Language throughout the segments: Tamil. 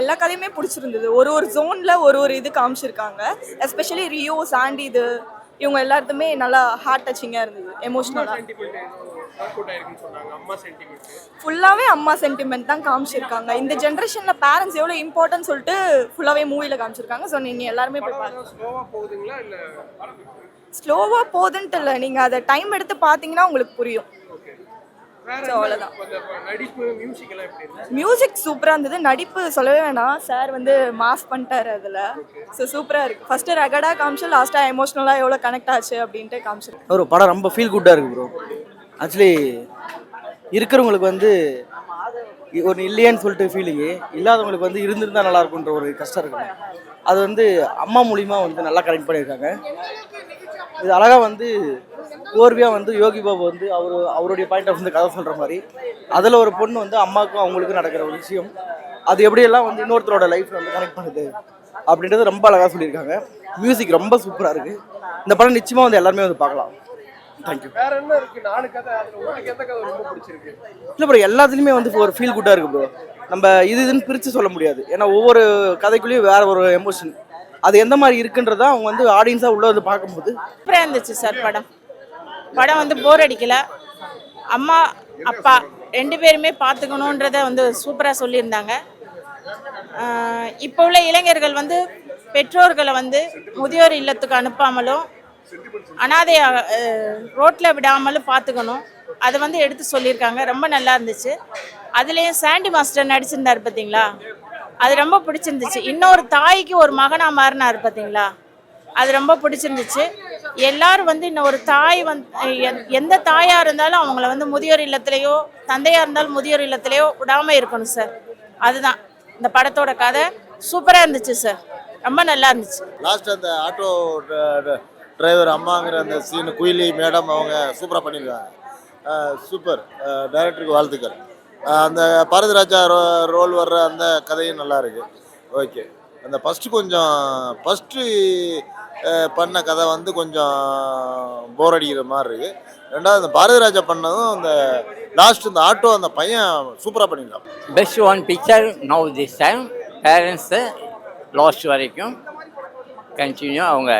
எல்லா கதையுமே பிடிச்சிருந்தது. ஒரு ஒரு ஜோனில் ஒரு ஒரு இது காமிச்சிருக்காங்க. எஸ்பெஷலி ரியோ, சாண்டி இது இவங்க எல்லாத்துமே நல்லா ஹார்ட் டச்சிங்காக இருந்தது, எமோஷ்னலாக. ஃபுல்லாகவே அம்மா சென்டிமெண்ட் தான் காமிச்சிருக்காங்க. இந்த ஜென்ரேஷனில் பேரண்ட்ஸ் எவ்வளோ இம்பார்ட்டன்ட் சொல்லிட்டு ஃபுல்லாகவே மூவியில் காமிச்சிருக்காங்க. ஸோ நீங்கள் எல்லாருமே போய் பாருங்க. ஸ்லோவாக போகுதுன்ட்டு இல்லை, நீங்கள் அதை டைம் எடுத்து பார்த்தீங்கன்னா உங்களுக்கு புரியும். மியூசிக் சூப்பராக இருந்தது. நடிப்பு சொல்லவே வேணாம், சார் வந்து மாஸ் பண்ணிட்டாரு அதில். ஸோ சூப்பராக இருக்குது. ஃபஸ்ட்டு ரகடாக காமிச்சு லாஸ்ட்டாக எமோஷ்னலாக எவ்வளோ கனெக்ட் ஆச்சு அப்படின்ட்டு காமிச்சிருக்கு. ஒரு படம் ரொம்ப ஃபீல் குட்டாக இருக்குது ப்ரோ. ஆக்சுவலி இருக்கிறவங்களுக்கு வந்து ஒரு இல்லையேன்னு சொல்லிட்டு ஃபீலிங்கு, இல்லாதவங்களுக்கு வந்து இருந்திருந்தால் நல்லா இருக்குன்ற ஒரு கஷ்டம் இருக்குது. அது வந்து அம்மா மூலிமா வந்து நல்லா கனெக்ட் பண்ணியிருக்காங்க. இது அழகாக வந்து கோர்வியாக வந்து யோகி பாபு வந்து அவருடைய பாயிண்ட் ஆஃப் வந்து கதை சொல்கிற மாதிரி, அதில் ஒரு பொண்ணு வந்து அம்மாவுக்கும் அவங்களுக்கும் நடக்கிற ஒரு விஷயம், அது எப்படியெல்லாம் வந்து இன்னொருத்தரோட லைஃப்பில் வந்து கனெக்ட் பண்ணுது அப்படின்றது ரொம்ப அழகாக சொல்லியிருக்காங்க. மியூசிக் ரொம்ப சூப்பராக இருக்குது. இந்த படம் நிச்சயமாக வந்து எல்லாருமே வந்து பார்க்கலாம். தேங்க்யூ. இல்லை ப்ரோ, எல்லாத்துலேயுமே வந்து ஒரு ஃபீல் குட்டாக இருக்குது ப்ரோ. நம்ம இதுன்னு பிரித்து சொல்ல முடியாது, ஏன்னா ஒவ்வொரு கதைக்குள்ளேயும் வேறு ஒரு எமோஷன் அது எந்த மாதிரி இருக்குன்றத அவங்க வந்து ஆடியன்ஸாக உள்ள வந்து பார்க்கும்போது சூப்பராக இருந்துச்சு சார். படம் வந்து போர் அடிக்கல. அம்மா அப்பா ரெண்டு பேருமே பார்த்துக்கணுன்றத வந்து சூப்பராக சொல்லியிருந்தாங்க. இப்போ உள்ள இளைஞர்கள் வந்து பெற்றோர்களை வந்து முதியோர் இல்லத்துக்கு அனுப்பாமலும் அனாதை ரோட்டில் விடாமலும் பார்த்துக்கணும், அதை வந்து எடுத்து சொல்லியிருக்காங்க. ரொம்ப நல்லா இருந்துச்சு. அதுலேயும் சாண்டி மாஸ்டர் நடிச்சிருந்தார் பார்த்தீங்களா, அது ரொம்ப பிடிச்சிருந்துச்சு. இன்னொரு தாய்க்கு ஒரு மகனாக மாறினார் பார்த்தீங்களா, அது ரொம்ப பிடிச்சிருந்துச்சு. எல்லாரும் வந்து இன்னொரு தாய் எந்த தாயாக இருந்தாலும் அவங்கள வந்து முதியோர் இல்லத்துலேயோ, தந்தையாக இருந்தாலும் முதியோர் இல்லத்துலேயோ விடாமல் இருக்கணும் சார். அதுதான் இந்த படத்தோட கதை. சூப்பராக இருந்துச்சு சார், ரொம்ப நல்லா இருந்துச்சு. லாஸ்ட் அந்த ஆட்டோ டிரைவர் அம்மாங்கிற அந்த சீனு, குயிலி மேடம் அவங்க சூப்பராக பண்ணியிருக்காங்க. சூப்பர். டைரக்டருக்கு வாழ்த்துக்கள். அந்த பாரதிராஜா ரோல் வர்ற அந்த கதையும் நல்லா இருக்கு. ஓகே. அந்த ஃபஸ்ட்டு பண்ண கதை வந்து கொஞ்சம் போர் அடிக்கிற மாதிரி இருக்கு. ரெண்டாவது அந்த பாரதிராஜா பண்ணதும் அந்த லாஸ்ட் இந்த ஆட்டோ அந்த பையன் சூப்பராக பண்ணியிருக்கான். Best one picture now this time. பேரண்ட்ஸை லாஸ்ட் வரைக்கும் கண்டினியூ அவங்க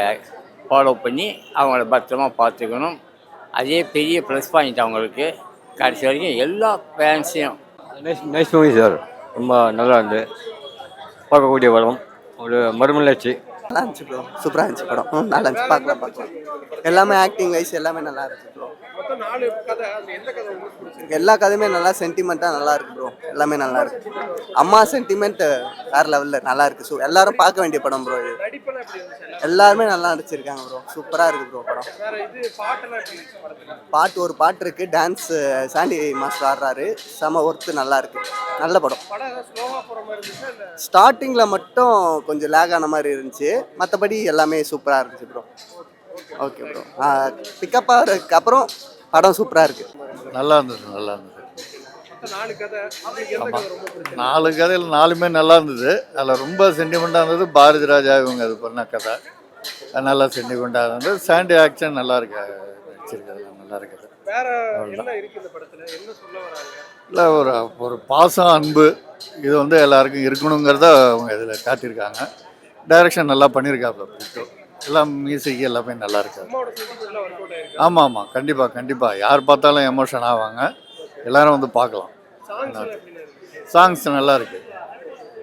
ஃபாலோ பண்ணி அவங்கள பத்திரமா பார்த்துக்கணும். அதே பெரிய ப்ளஸ் பாயிண்ட் அவங்களுக்கு. கடைசி வரைக்கும் எல்லா பேரண்ட்ஸையும். நைஸ் மூவி சார், ரொம்ப நல்லா இருந்து பார்க்கக்கூடிய படம். ஒரு மறுமலர்ச்சி. நல்லா இருந்துச்சு ப்ரோ, சூப்பராக இருந்துச்சு படம். நல்லா இருந்துச்சு, பார்க்கலாம். எல்லாமே ஆக்டிங் வைஸ் எல்லாமே நல்லா இருந்துச்சு ப்ரோ. எல்லா கதையுமே நல்லா சென்டிமெண்ட்டாக நல்லா இருக்கு ப்ரோ. எல்லாமே நல்லா இருக்கு. அம்மா சென்டிமெண்ட் வேறு லெவலில் நல்லா இருக்கு. ஸோ எல்லாரும் பார்க்க வேண்டிய படம் ப்ரோ. இது எல்லாருமே நல்லா நடிச்சிருக்காங்க ப்ரோ. சூப்பராக இருக்கு ப்ரோ படம். ஒரு பாட்டு இருக்கு, டான்ஸ் சாண்டி மாஸ்டர் ஆடுறாரு, செம ஒர்த்து, நல்லா இருக்கு. நல்ல படம். ஸ்டார்டிங்கில் மட்டும் கொஞ்சம் லேக் ஆன மாதிரி இருந்துச்சு, மற்றபடி எல்லாமே சூப்பராக இருந்துச்சு ப்ரோ. Okay bro. பிக்கப்பாக இருக்கு. அப்புறம் படம் சூப்பராக இருக்கு. நல்லா இருந்தது. 4 கதையில் 4மே நல்லா இருந்தது. அதில் ரொம்ப சென்டிமெண்ட்டாக இருந்தது பாரதி ராஜா இவங்க அது பண்ண கதை, நல்லா சென்டிமெண்ட்டாக இருந்தது. சாண்டி ஆக்ஷன் நல்லா இருக்கு, நடிச்சிருக்கிறது நல்லா இருக்குது. இல்லை, ஒரு பாசம் அன்பு இது வந்து எல்லாருக்கும் இருக்கணுங்கிறத அவங்க இதில் காட்டியிருக்காங்க. டைரக்ஷன் நல்லா பண்ணியிருக்காங்க. எல்லாம் மியூசிக் எல்லாமே நல்லா இருக்காது. ஆமாம், கண்டிப்பாக யார் பார்த்தாலும் எமோஷன் ஆவாங்க. எல்லாரும் வந்து பார்க்கலாம். சாங்ஸ் நல்லா இருக்கு,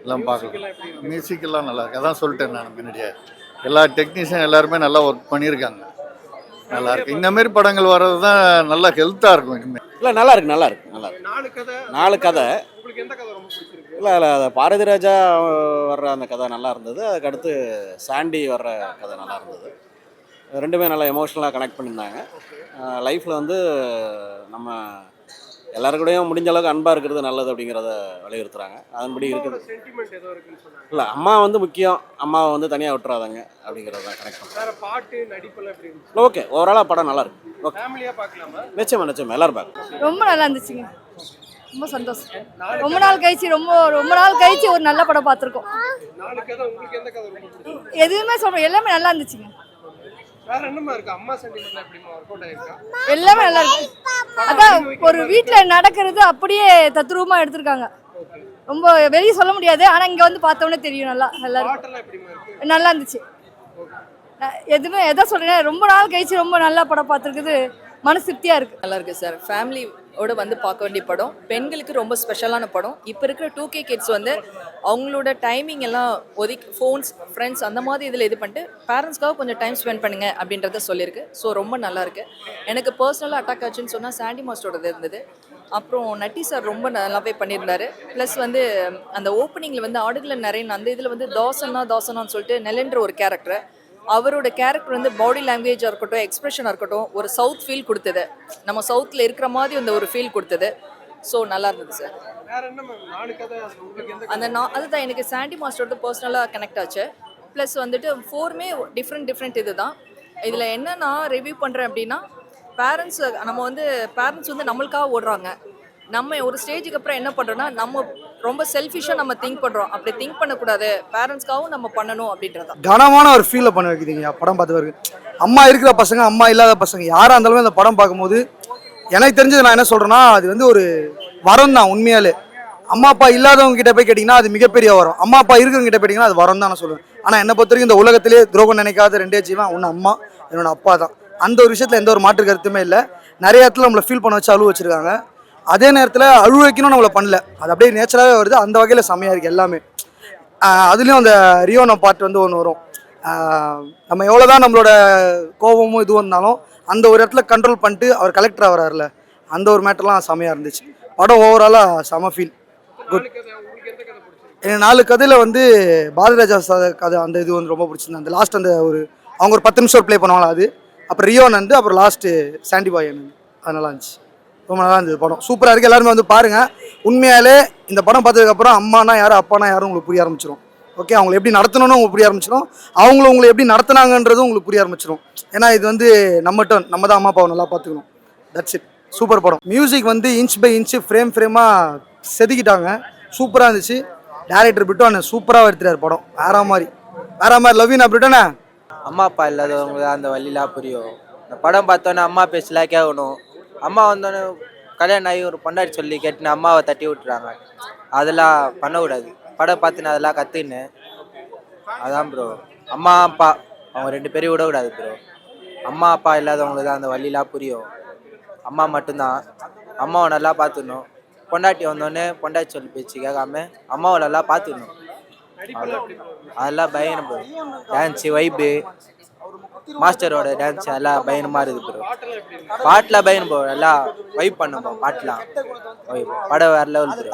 எல்லாம் பார்க்கலாம். மியூசிக் எல்லாம் நல்லா இருக்கு. அதான் சொல்லிட்டேன் நான் முன்னாடியே, எல்லா டெக்னீஷியன் எல்லாருமே நல்லா ஒர்க் பண்ணியிருக்காங்க. நல்லா இருக்கு. இந்தமாரி படங்கள் வர்றது தான் நல்லா ஹெல்த்தாக இருக்கும் இனிமேல். இல்லை, நல்லா இருக்கு. 4 கதை. இல்லை, பாரதி ராஜா வர்ற அந்த கதை நல்லா இருந்தது. அதுக்கடுத்து சாண்டி வர்ற கதை நல்லா இருந்தது. ரெண்டுமே நல்லா எமோஷ்னலாக கனெக்ட் பண்ணியிருந்தாங்க. லைஃப்பில் வந்து நம்ம எல்லாருக்கூடையும் முடிஞ்ச அளவுக்கு அன்பாக இருக்கிறது நல்லது அப்படிங்கிறத வலியுறுத்துறாங்க. அதன்படி இருக்குது. இல்லை, அம்மா வந்து முக்கியம், அம்மாவை வந்து தனியாக விட்டுறாதாங்க அப்படிங்கிறத கனெக்ட் பண்ணுறேன். ஓகே, ஓவராலாக படம் நல்லா இருக்கு. நிச்சயமா எல்லாரும் பார்க்க ரொம்ப நல்லா இருந்துச்சுங்க. ரொம்ப சந்தோஷம். ரொம்ப நாள் கழிச்சு ஒரு நல்ல படம் பார்த்துருக்கோம். எதுவுமே சொல்றோம், எல்லாமே நல்லா இருந்துச்சுங்க. எல்லாமே நல்லா இருக்கு. அதான் ஒரு வீட்டுல நடக்கிறது அப்படியே தத்ரூபமா எடுத்திருக்காங்க. ரொம்ப வெளியே சொல்ல முடியாது, ஆனால் இங்கே வந்து பார்த்தோன்னே தெரியும் நல்லா எல்லாரும். நல்லா இருந்துச்சு. எதுவுமே எதை சொல்கிறேன், ரொம்ப நாள் கழிச்சு ரொம்ப நல்லா படம் பார்த்துருக்குது, மனசு திருப்தியாக இருக்குது. நல்லா இருக்குது சார். ஃபேமிலியோட வந்து பார்க்க வேண்டிய படம். பெண்களுக்கு ரொம்ப ஸ்பெஷலான படம். இப்போ இருக்கிற 2K கிட்ஸ் வந்து அவங்களோட டைமிங் எல்லாம் ஒதுக்கி ஃபோன்ஸ், ஃப்ரெண்ட்ஸ் அந்த மாதிரி இதில் இது பண்ணிட்டு பேரண்ட்ஸ்க்காக கொஞ்சம் டைம் ஸ்பெண்ட் பண்ணுங்க அப்படின்றத சொல்லியிருக்கு. ஸோ ரொம்ப நல்லாயிருக்கு. எனக்கு பர்சனலாக அட்டாக் ஆச்சுன்னு சொன்னால் சாண்டி மாஸ்டரோடது இருந்தது. அப்புறம் நட்டி சார் ரொம்ப நல்லாவே பண்ணியிருந்தாரு. ப்ளஸ் வந்து அந்த ஓப்பனிங்கில் வந்து ஆடுகளை நிறைய அந்த இதில் வந்து தாசனான்னு சொல்லிட்டு நெலன்ற ஒரு கேரக்டர், அவரோட கேரக்டர் வந்து பாடி லாங்குவேஜாக இருக்கட்டும், எக்ஸ்பிரஷனாக இருக்கட்டும், ஒரு சவுத் ஃபீல் கொடுத்தது. நம்ம சவுத்தில் இருக்கிற மாதிரி அந்த ஒரு ஃபீல் கொடுத்தது. ஸோ நல்லா இருந்தது சார். அதுதான் எனக்கு சாண்டி மாஸ்டரோட பர்சனலாக கனெக்ட் ஆச்சு. ப்ளஸ் வந்துட்டு 4மே டிஃப்ரெண்ட் இது தான். இதில் என்ன நான் ரிவ்யூ பண்ணுறேன் அப்படின்னா, பேரண்ட்ஸ் வந்து நம்மளுக்காக ஓடுறாங்க. நம்ம ஒரு ஸ்டேஜுக்கு அப்புறம் என்ன பண்ணுறோன்னா, நம்ம ரொம்ப செல்ஃபிஷாக நம்ம திங்க் பண்ணுறோம். அப்படி திங்க் பண்ணக்கூடாது, பேரண்ட்ஸ்க்காகவும் நம்ம பண்ணணும் அப்படின்றதான். கனமான ஒரு ஃபீலில் பண்ண வைக்குதுங்க படம் பார்த்தவருக்கு. அம்மா இருக்கிற பசங்க, அம்மா இல்லாத பசங்க யாராக இருந்தாலுமே அந்த படம் பார்க்கும்போது எனக்கு தெரிஞ்சது நான் என்ன சொல்கிறேன்னா, அது வந்து ஒரு வரம் தான் உண்மையாலே. அம்மா அப்பா இல்லாதவங்க கிட்ட போய் கேட்டிங்கன்னா அது மிகப்பெரிய வரம். அம்மா அப்பா இருக்கிறவங்க கிட்ட போயிட்டீங்கன்னா அது வரம் தான் நான் சொல்லுவேன். ஆனால் என்னை பொறுத்த வரைக்கும் இந்த உலகத்திலே துரோகம் நினைக்காத 2 ஜீவன், ஒன்று அம்மா, என்னோட அப்பா தான். அந்த ஒரு விஷயத்தில் எந்த ஒரு மாற்று கருத்துமே இல்லை. நிறைய இடத்துல நம்மளை ஃபீல் பண்ண வச்சு அழுவ வச்சுருக்காங்க. அதே நேரத்தில் அழுவ வைக்கணும்னு நம்மளை பண்ணல, அது அப்படியே நேச்சுரலாகவே வருது. அந்த வகையில் செம்மையாக இருக்குது எல்லாமே. அதுலேயும் அந்த ரியோனோ பார்ட் வந்து ஒன்று வரும். நம்ம எவ்வளோ தான் நம்மளோட கோபமும் இதுவும் இருந்தாலும் அந்த ஒரு இடத்துல கண்ட்ரோல் பண்ணிட்டு அவர் கலெக்டர் ஆகிறாருல, அந்த ஒரு மேட்டர்லாம் செம்மையாக இருந்துச்சு. படம் ஓவராலாக செம ஃபீல் குட். எனக்கு 4 கதையில் வந்து பாரதிராஜா கதை அந்த இது வந்து ரொம்ப பிடிச்சிருந்தது. அந்த லாஸ்ட் அந்த அவங்க ஒரு 10 நிமிஷம் ப்ளே பண்ணுவாங்களா அது, அப்புறம் ரியோன் வந்து, அப்புறம் லாஸ்ட்டு சாண்டி பாய் அது நல்லா இருந்துச்சு. ரொம்ப நல்லா இருந்தது படம். சூப்பராக இருக்குது. எல்லாருமே வந்து பாருங்கள். உண்மையாலே இந்த படம் பார்த்ததுக்கப்புறம் அம்மானா யாரும் அப்பானா யாரும் உங்களுக்கு புரிய ஆரம்பிச்சிடும். ஓகே, அவங்களை எப்படி நடத்தணும்னு உங்களுக்கு புரிய ஆரம்பிச்சிடும். உங்களை எப்படி நடத்துனாங்கன்றதும் உங்களுக்கு புரிய ஆரம்பிச்சிடும். ஏன்னா இது வந்து நம்ம டர்ன், நம்ம தான் அம்மா அப்பாவை நல்லா பார்த்துக்கணும். That's it. சூப்பர் படம். மியூசிக் வந்து இன்ச் பை இன்ச்சு ஃப்ரேமாக செதுக்கிட்டாங்க. சூப்பராக இருந்துச்சு. டேரக்டர் பிரிட்டோன் சூப்பராக எடுத்துட்டார் படம். வேற மாதிரி லவ்வினா பிரிட்டோனே. அம்மா அப்பா இல்லாதவங்க தான் அந்த வழிலாம் புரியும். இந்த படம் பார்த்தோன்னே அம்மா பேசலாம் கேட்கணும். அம்மா வந்தோன்னே கல்யாணம் ஆகி ஒரு பொண்டாட்டி சொல்லி கேட்டுன்னு அம்மாவை தட்டி விட்டுறாங்க. அதெல்லாம் பண்ணக்கூடாது. படம் பார்த்துன்னு அதெல்லாம் கற்றுன்னு அதான் ப்ரோ. அம்மா அப்பா அவங்க 2 பேரையும் விடக்கூடாது ப்ரோ. அம்மா அப்பா இல்லாதவங்களுக்கு தான் அந்த வழிலாம் புரியும். அம்மா மட்டும்தான். அம்மாவை நல்லா பார்த்துக்கணும். பொண்டாட்டி வந்தோடனே பொண்டாட்டி சொல்லி பேச்சு கேட்காம அம்மாவை நல்லா பார்த்துக்கணும். அதெல்லாம் பயங்கரம் ப்ரோ. டான்ஸு வைப்பு, மாஸ்டரோட டான்ஸ் எல்லாம் பயங்கரமாக இருக்குது ப்ரோ. பாட்டில் பயங்கரம் ப்ரோ. எல்லாம் வைப் பண்ணும் ப்ரோ. பாட்டெலாம் படம் வேறு லெவல் ப்ரோ.